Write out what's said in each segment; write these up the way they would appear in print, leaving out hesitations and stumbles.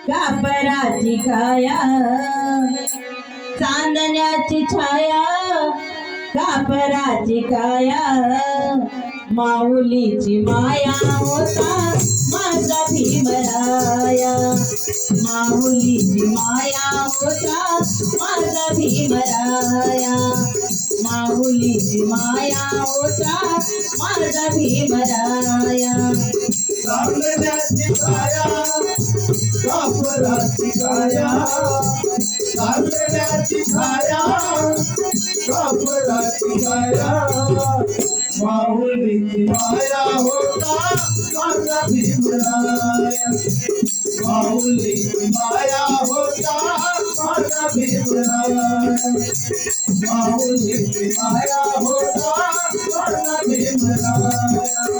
कापराची काया चांदण्याची छाया कापराची काया माऊलीची माया होता माझा भीमराया माऊलीची माया होता माझा भीमराया माऊलीची माया होता माझा भीमराया चांदण्याची काया कापराची काया चांदण्याची काया कापराची काया माऊलीची माया होता माझा भीमराया माऊलीची माया होता माझा भीमराया माऊलीची माया होता माझा भीमराया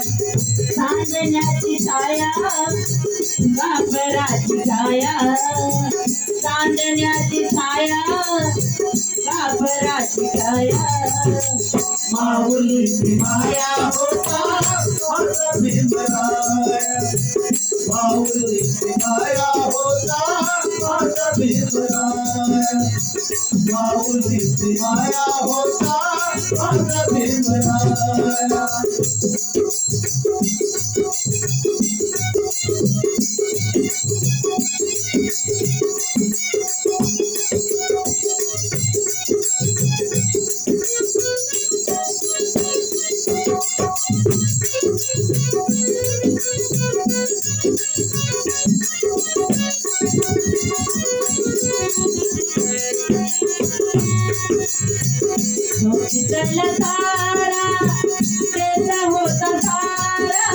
चांदण्याची छाया कापराची छाया चांदण्याची छाया कापराची छाया माऊलीची माया होता माझा भीमराया माऊलीची माया होता माझा भीमराया माऊलीची माया होता माझा भीमराया चल तारा तेचा होता तारा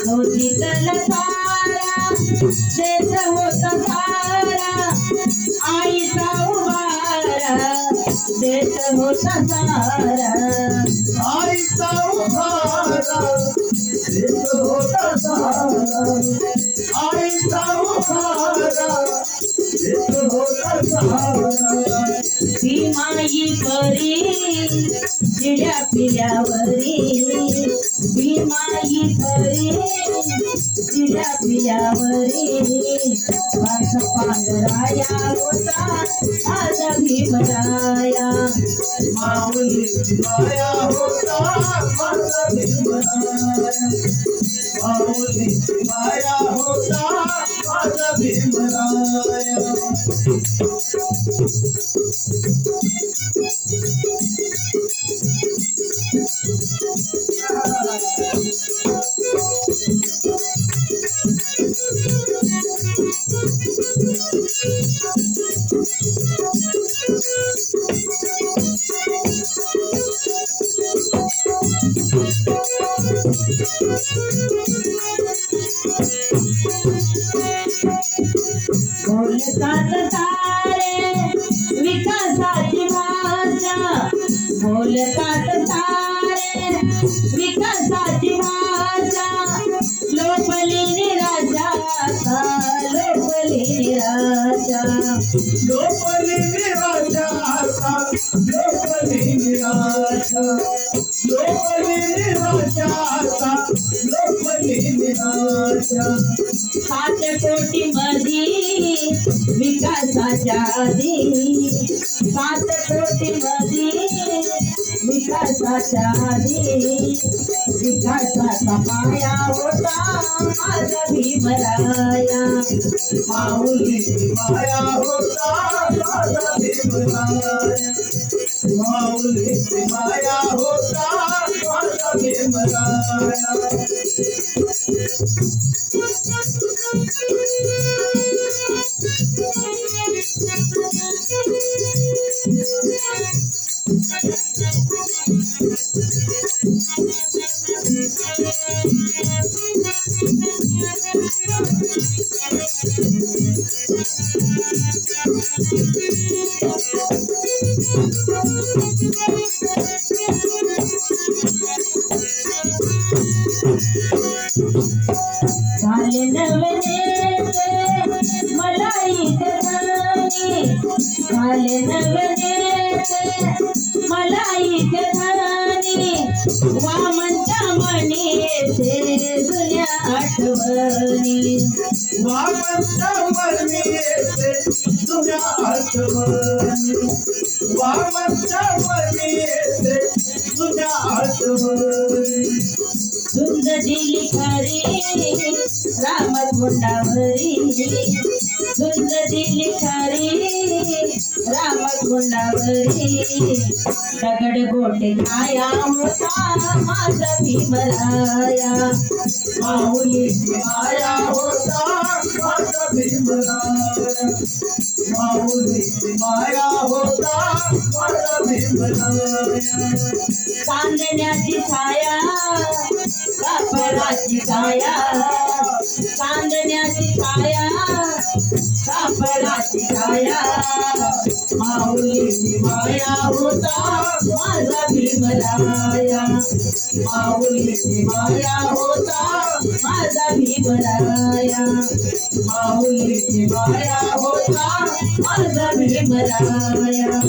होती चल तारा तेचा होता तारा आईचा उभारा देत होता तारा आईचा उभारा देत होता तारा आईचा उभारा देत होता तारा ती माई परी चिड्या पिल्यावरी ती माई परी चिड्या पिल्यावरी पाच पांढराया होता माझा भीमराया माऊलीची माया होता माझा भीमराया माऊलीची माया होता माझा भीमराया बोलतात सारे विकासाची भाषा बोलतात सारे विकासाची भाषा लोपली निराशा लोपली निराशा लोपली निराशा लोपली निराशा लोपली निराशा लोपली निराशा 7 कोटी मधी विकासाच्या आधी 7 कोटी मधी विकासाच्या आधी विकासाचा पाया होता माझा भीमराया माऊलीची माया होता माझा भीमराया माऊलीची माया होता माझा भीमराया झाले नवनेते मलाईचे धनी झाले नवनेते मलाईचे धनी वामनच्या मणी येते जुन्या आठवणी वामनावर येते जुन्या आठवणी वामनावर येते जुन्या आठवणी धुंद दिली खरी रामकुंडावरी धुंद दिली खरी रामकुंडावरी दगड गोटे छाया होता माझा भीमराया माऊलीची माया होता माझा भीमराया माऊलीची माया होता माझा भीमराया चांदण्याची छाया कापडाची छाया चांदण्याची छाया कापडाची छाया माऊलीची माया होता माझा भीमराया माऊलीची माया होता माझा भीमराया माऊलीची माया होता माझा भीमराया